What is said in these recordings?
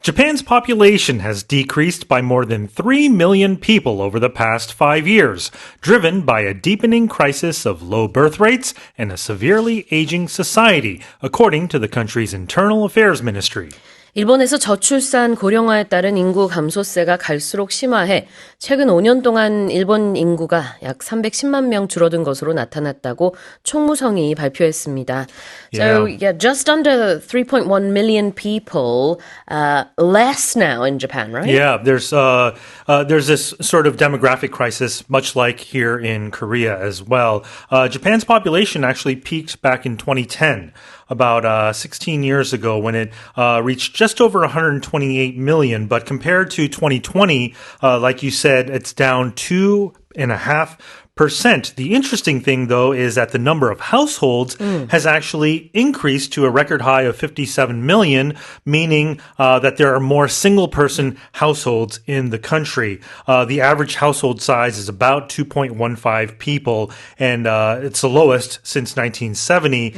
Japan's population has decreased by more than 3 million people over the past 5 years, driven by a deepening crisis of low birth rates and a severely aging society, according to the country's Internal Affairs Ministry. 일본에서 저출산 고령화에 따른 인구 감소세가 갈수록 심화해 최근 5년 동안 일본 인구가 약 310만 명 줄어든 것으로 나타났다고 총무성이 발표했습니다. So, just under 3.1 million people less now in Japan, right? Yeah, there's this sort of demographic crisis, much like here in Korea as well. Japan's population actually peaked back in 2010. About 16 years ago when it reached just over 128 million. But compared to 2020, like you said, it's down 2.5%. The interesting thing, though, is that the number of households has actually increased to a record high of 57 million, meaning that there are more single-person households in the country. The average household size is about 2.15 people, and it's the lowest since 1970,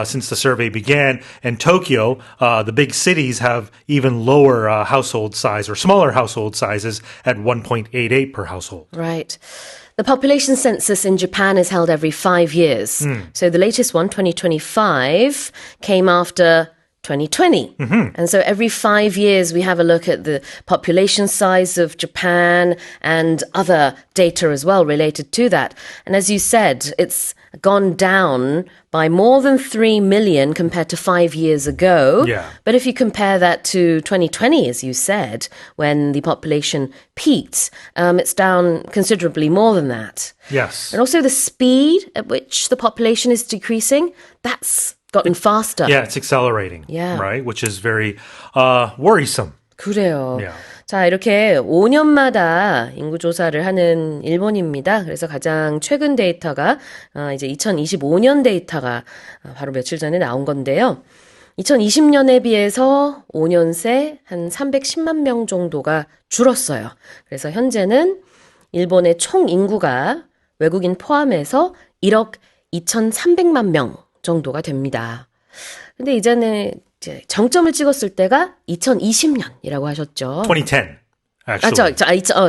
since the survey began. And Tokyo, the big cities, have even lower household size or smaller household sizes at 1.88 per household. Right. The population census in Japan is held every 5 years. So the latest one, 2025, came after 2020. And so every 5 years we have a look at the population size of Japan and other data as well related to that. And as you said, it's gone down by more than 3 million compared to 5 years ago. Yeah. But if you compare that to 2020, as you said, when the population peaked, it's down considerably more than that. Yes. And also the speed at which the population is decreasing, that's gotten faster. Yeah, it's accelerating. Yeah. Right? Which is very worrisome. 그래요. Yeah. 자, 이렇게 5년마다 인구조사를 하는 일본입니다. 그래서 가장 최근 데이터가 이제 2025년 데이터가 바로 며칠 전에 나온 건데요. 2020년에 비해서 5년 새 한 310만 명 정도가 줄었어요. 그래서 현재는 일본의 총 인구가 외국인 포함해서 1억 2,300만 명 정도가 됩니다. 근데 이제는 이제 정점을 찍었을 때가 2020년이라고 하셨죠. 2010, actually.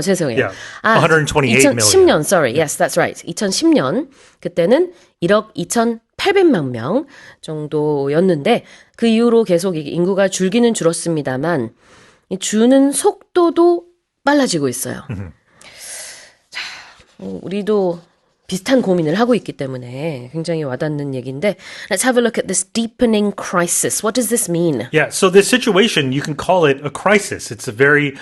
죄송해요. Yeah, 128 million. 2010년, sorry. Yes, that's right. 2010년, 그때는 1억 2,800만 명 정도였는데 그 이후로 계속 인구가 줄기는 줄었습니다만 이 주는 속도도 빨라지고 있어요. 자, 우리도 비슷한 고민을 하고 있기 때문에 굉장히 와닿는 얘기인데 Let's have a look at this deepening crisis. What does this mean? Yeah, so this situation, you can call it a crisis. It's a very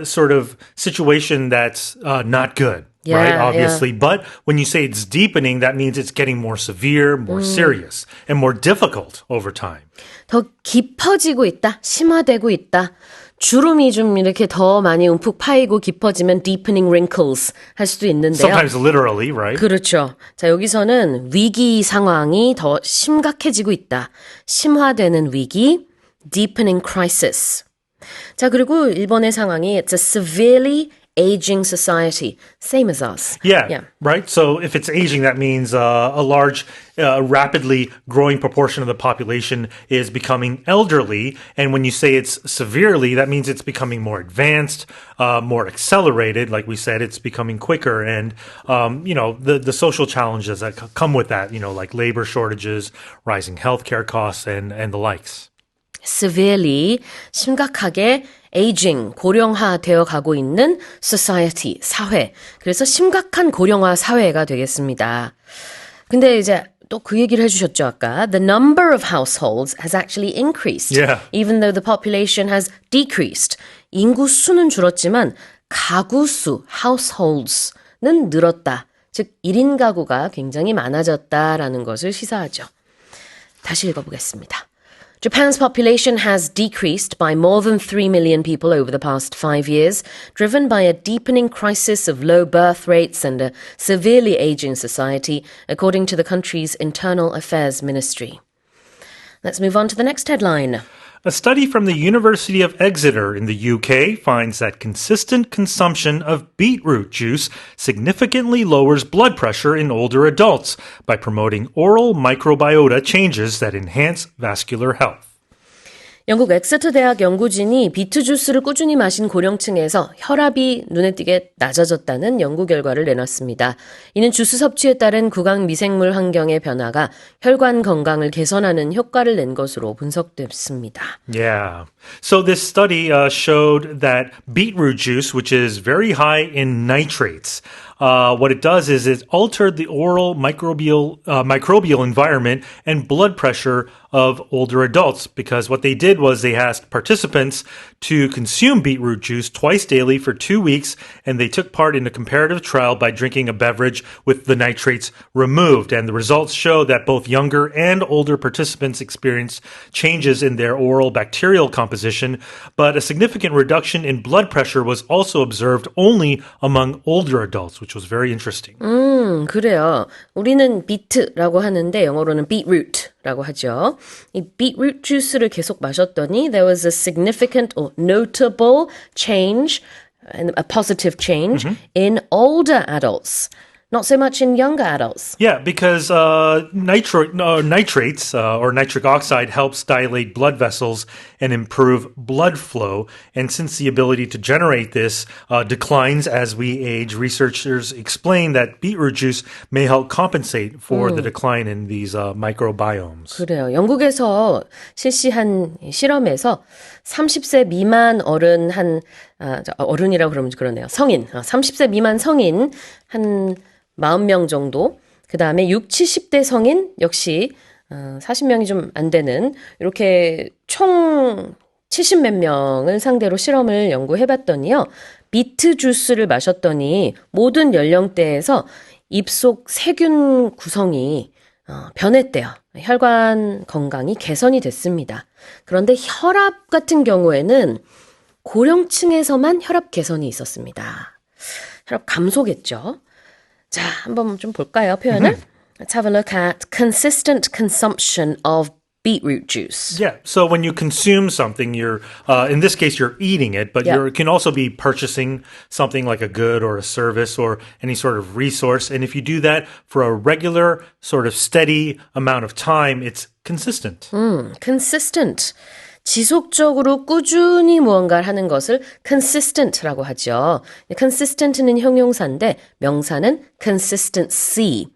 sort of situation that's not good, right? Obviously. Yeah. But when you say it's deepening, that means it's getting more severe, more serious, and more difficult over time. 더 깊어지고 있다, 심화되고 있다. 주름이 좀 이렇게 더 많이 움푹 파이고 깊어지면 deepening wrinkles 할 수도 있는데요. Sometimes literally, right? 그렇죠. 자, 여기서는 위기 상황이 더 심각해지고 있다. 심화되는 위기, deepening crisis. 자, 그리고 일본의 상황이 it's a severely aging society, same as us. Yeah, right? So if it's aging, that means a large, rapidly growing proportion of the population is becoming elderly. And when you say it's severely, that means it's becoming more advanced, more accelerated. Like we said, it's becoming quicker. And, the social challenges that come with that, like labor shortages, rising healthcare costs, and the likes. severely, 심각하게 aging, 고령화 되어 가고 있는 society, 사회. 그래서 심각한 고령화 사회가 되겠습니다. 근데 이제 또 그 얘기를 해주셨죠, 아까. The number of households has actually increased. Yeah. Even though the population has decreased. 인구 수는 줄었지만 가구 수, households는 늘었다. 즉, 1인 가구가 굉장히 많아졌다라는 것을 시사하죠. 다시 읽어보겠습니다. Japan's population has decreased by more than 3 million people over the past 5 years, driven by a deepening crisis of low birth rates and a severely aging society, according to the country's Internal Affairs Ministry. Let's move on to the next headline. A study from the University of Exeter in the UK finds that consistent consumption of beetroot juice significantly lowers blood pressure in older adults by promoting oral microbiota changes that enhance vascular health. 영국 엑세터 대학 연구진이 비트 주스를 꾸준히 마신 고령층에서 혈압이 눈에 띄게 낮아졌다는 연구 결과를 내놨습니다. 이는 주스 섭취에 따른 구강 미생물 환경의 변화가 혈관 건강을 개선하는 효과를 낸 것으로 분석됐습니다. Yeah. So this study showed that beetroot juice, which is very high in nitrates, what it does is it altered the oral microbial environment and blood pressure of older adults, because what they did was they asked participants to consume beetroot juice twice daily for 2 weeks, and they took part in a comparative trial by drinking a beverage with the nitrates removed. And the results show that both younger and older participants experienced changes in their oral bacterial composition, but a significant reduction in blood pressure was also observed only among older adults, which was very interesting. 그래요. 우리는 비트라고 하는데 영어로는 beetroot라고 하죠. 이 beetroot 주스를 계속 마셨더니 there was a significant or notable change, and a positive change in older adults. Not so much in younger adults. Yeah, because nitrates or nitric oxide helps dilate blood vessels and improve blood flow. And since the ability to generate this declines as we age, researchers explain that beetroot juice may help compensate for the decline in these microbiomes. 그래요. 영국에서 실시한 실험에서 30세 미만 어른이라고 그러면 그러네요. 성인. 30세 미만 성인 한 40명 정도, 그 다음에 60, 70대 성인 역시 40명이 좀 안 되는 이렇게 총 70몇 명을 상대로 실험을 연구해봤더니요. 비트 주스를 마셨더니 모든 연령대에서 입속 세균 구성이 변했대요. 혈관 건강이 개선이 됐습니다. 그런데 혈압 같은 경우에는 고령층에서만 혈압 개선이 있었습니다. 혈압 감소겠죠. 자, 한번 좀 볼까요, 표현을? Let's have a look at consistent consumption of beetroot juice. Yeah. So when you consume something, you're, in this case, you're eating it, but Yeah. you can also be purchasing something like a good or a service or any sort of resource. And if you do that for a regular, sort of steady amount of time, it's consistent. consistent. 지속적으로 꾸준히 무언가를 하는 것을 consistent라고 하죠. consistent는 형용사인데 명사는 consistency.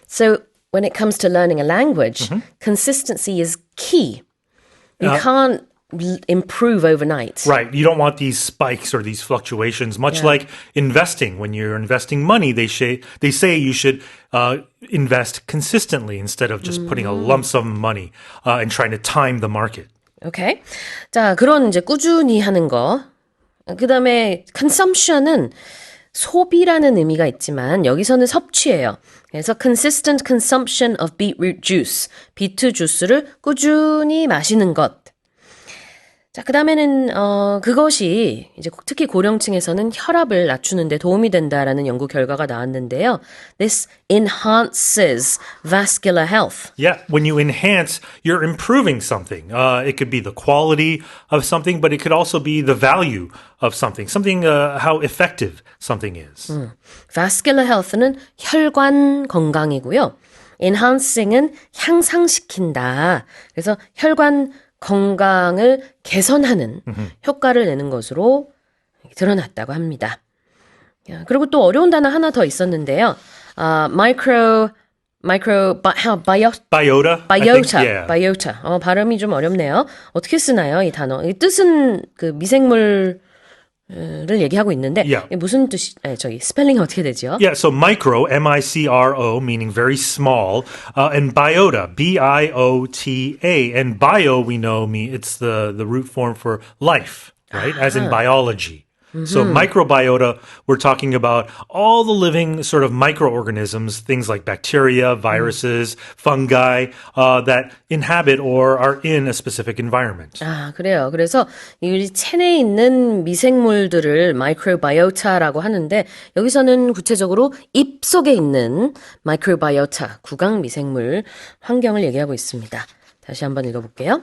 So when it comes to learning a language, consistency is key. You can't improve overnight. Right. You don't want these spikes or these fluctuations, much like investing. When you're investing money, they say you should invest consistently instead of just putting a lump sum of money and trying to time the market. 오케이. 자, 그런 이제 꾸준히 하는 거. 그 다음에 consumption은 소비라는 의미가 있지만 여기서는 섭취예요. 그래서 consistent consumption of beetroot juice. 비트 주스를 꾸준히 마시는 것. 자, 그 다음에는 그것이 이제 특히 고령층에서는 혈압을 낮추는 데 도움이 된다라는 연구 결과가 나왔는데요. This enhances vascular health. Yeah, when you enhance, you're improving something. It could be the quality of something, but it could also be the value of something, how effective something is. vascular health는 혈관 건강이고요. enhancing은 향상시킨다. 그래서 혈관 건강을 개선하는 효과를 내는 것으로 드러났다고 합니다. 그리고 또 어려운 단어 하나 더 있었는데요. biota. 발음이 좀 어렵네요. 어떻게 쓰나요, 이 단어? 이 뜻은 그 미생물을 얘기하고 있는데 무슨 뜻이 스펠링이 어떻게 되죠? Yeah, so micro, M-I-C-R-O, meaning very small, and biota, B-I-O-T-A, and bio we know it's the root form for life, right? As in biology. So microbiota, we're talking about all the living sort of microorganisms, things like bacteria, viruses, fungi, that inhabit or are in a specific environment. 아, 그래요. 그래서 이 체내에 있는 미생물들을 마이크로바이오타라고 하는데 여기서는 구체적으로 입 속에 있는 마이크로바이오타, 구강 미생물 환경을 얘기하고 있습니다. 다시 한번 읽어볼게요.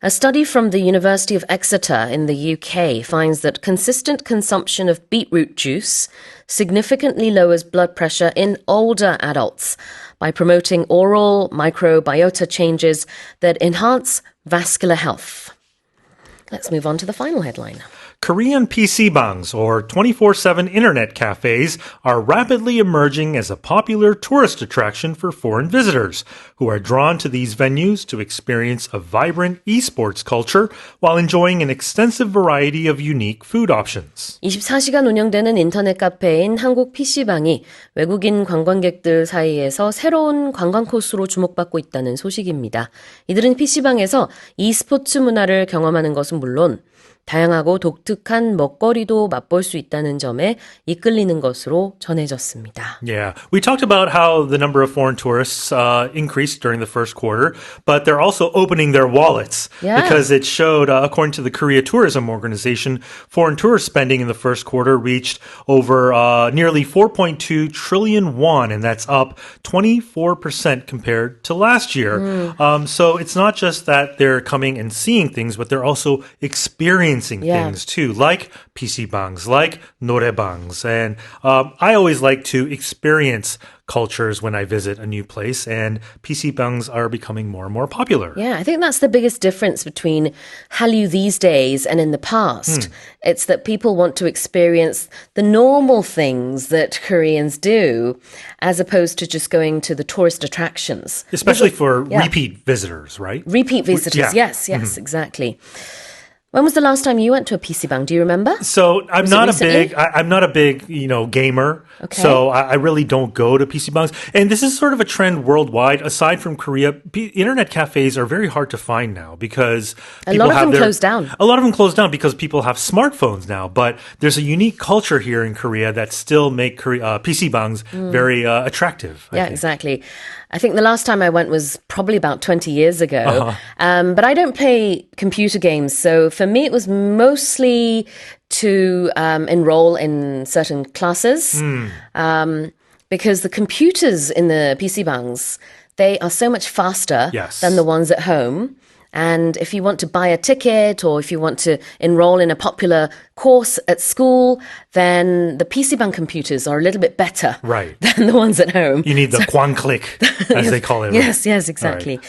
A study from the University of Exeter in the UK finds that consistent consumption of beetroot juice significantly lowers blood pressure in older adults by promoting oral microbiota changes that enhance vascular health. Let's move on to the final headline. Korean PC bangs, or 24/7 internet cafes, are rapidly emerging as a popular tourist attraction for foreign visitors, who are drawn to these venues to experience a vibrant esports culture while enjoying an extensive variety of unique food options. 24시간 운영되는 인터넷 카페인 한국 PC방이 외국인 관광객들 사이에서 새로운 관광 코스로 주목받고 있다는 소식입니다. 이들은 PC방에서 e스포츠 문화를 경험하는 것은 물론 다양하고 독특한 먹거리도 맛볼 수 있다는 점에 이끌리는 것으로 전해졌습니다. Yeah, we talked about how the number of foreign tourists increased during the first quarter, but they're also opening their wallets because it showed, according to the Korea Tourism Organization, foreign tourist spending in the first quarter reached over nearly 4.2 trillion won, and that's up 24% compared to last year. So it's not just that they're coming and seeing things, but they're also experiencing things too, like PC bangs, like norebangs. And I always like to experience cultures when I visit a new place, and PC bangs are becoming more and more popular. Yeah, I think that's the biggest difference between Hallyu these days and in the past. It's that people want to experience the normal things that Koreans do as opposed to just going to the tourist attractions. Especially for repeat visitors, right? Repeat visitors, yes, exactly. When was the last time you went to a PC방? Do you remember? So I'm Was it not a recently? big, I'm not a big, gamer. Okay. So I really don't go to PC bangs. And this is sort of a trend worldwide. Aside from Korea, internet cafes are very hard to find now because A people lot of have them closed down. A lot of them closed down because people have smartphones now. But there's a unique culture here in Korea that still make PC bangs very attractive. I Yeah, think. exactly. I think the last time I went was probably about 20 years ago. But I don't play computer games. So for me, it was mostly to enroll in certain classes. Because the computers in the PC bangs, they are so much faster Yes. than the ones at home. And if you want to buy a ticket or if you want to enroll in a popular course at school, then the PC방 computers are a little bit better Right. than the ones at home. You need the Kwan click, as they call it. Yes, exactly.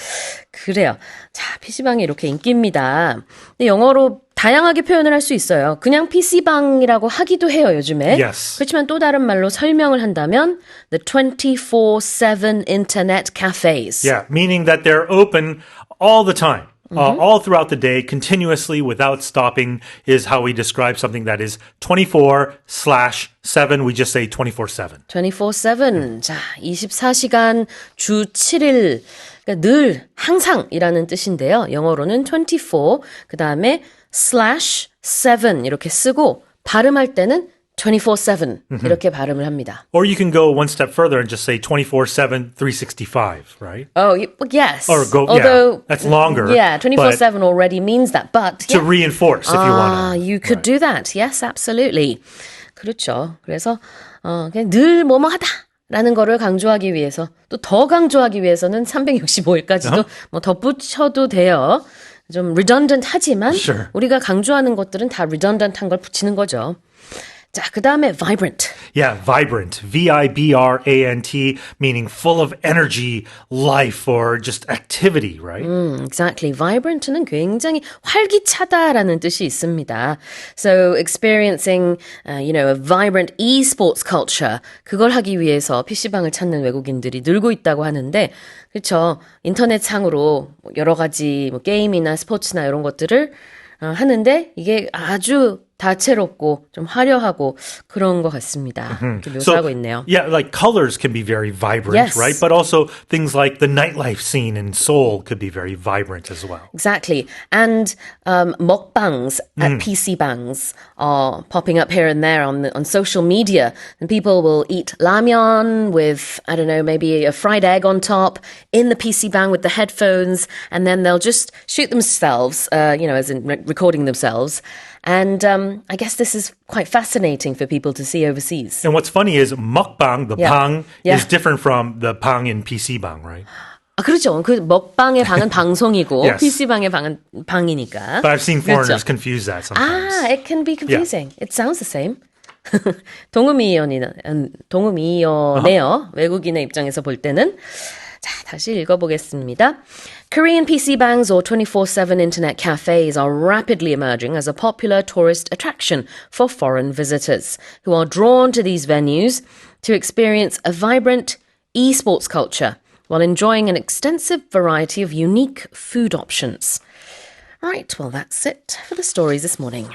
그래요. 자, PC방이 이렇게 인기입니다. 근데 영어로 다양하게 표현을 할 수 있어요. 그냥 PC방이라고 하기도 해요, 요즘에. Yes. 그렇지만 또 다른 말로 설명을 한다면 the 24/7 internet cafes. Yeah, meaning that they're open all the time. All throughout the day, continuously, without stopping, is how we describe something that is 24/7. We just say 24/7. 24/7. 자, 24시간 주 7일. 그러니까 늘 항상이라는 뜻인데요. 영어로는 24, 그다음에 /7 이렇게 쓰고 발음할 때는 24/7 이렇게 발음을 합니다. Or you can go one step further and just say 24/7, 365, right? Oh, yes. Or go, Although, that's longer. Yeah, 24/7 already means that, but To reinforce, if you want to. you could do that. Yes, absolutely. 그렇죠. 그래서 그냥 늘 뭐뭐 하다. 라는 거를 강조하기 위해서 또 더 강조하기 위해서는 365일까지도 뭐 덧붙여도 돼요. 좀 redundant 하지만 Sure. 우리가 강조하는 것들은 다 redundant한 걸 붙이는 거죠. 자, 그 다음에 vibrant. Yeah, vibrant. vibrant, meaning full of energy, life, or just activity, right? Exactly. Vibrant는 굉장히 활기차다라는 뜻이 있습니다. So experiencing, a vibrant esports culture, 그걸 하기 위해서 PC방을 찾는 외국인들이 늘고 있다고 하는데, 그렇죠. 인터넷상으로 여러 가지 뭐 게임이나 스포츠나 이런 것들을 하는데 이게 아주 다채롭고 좀 화려하고 그런 것 같습니다. 이렇게 묘사하고 있네요. Yeah, like colors can be very vibrant, Yes. right? But also things like the nightlife scene in Seoul could be very vibrant as well. Exactly. And mukbangs at PC bangs are popping up here and there on social media. And people will eat ramyeon with, I don't know, maybe a fried egg on top in the PC bang with the headphones. And then they'll just shoot themselves, as in recording themselves. And I guess this is quite fascinating for people to see overseas. And what's funny is mukbang, the Yeah. bang, Yeah. is different from the bang in PC bang, right? 아, 그렇죠. 그 먹방의 방은 방송이고 Yes. PC방의 방은 방이니까. But I've seen foreigners 그렇죠. confuse that sometimes. Ah, it can be confusing. It sounds the same. 동음이어네요. 외국인의 입장에서 볼 때는. 자, 다시 읽어보겠습니다. Korean PC bangs or 24/7 internet cafes are rapidly emerging as a popular tourist attraction for foreign visitors who are drawn to these venues to experience a vibrant esports culture while enjoying an extensive variety of unique food options. Right, well, that's it for the stories this morning.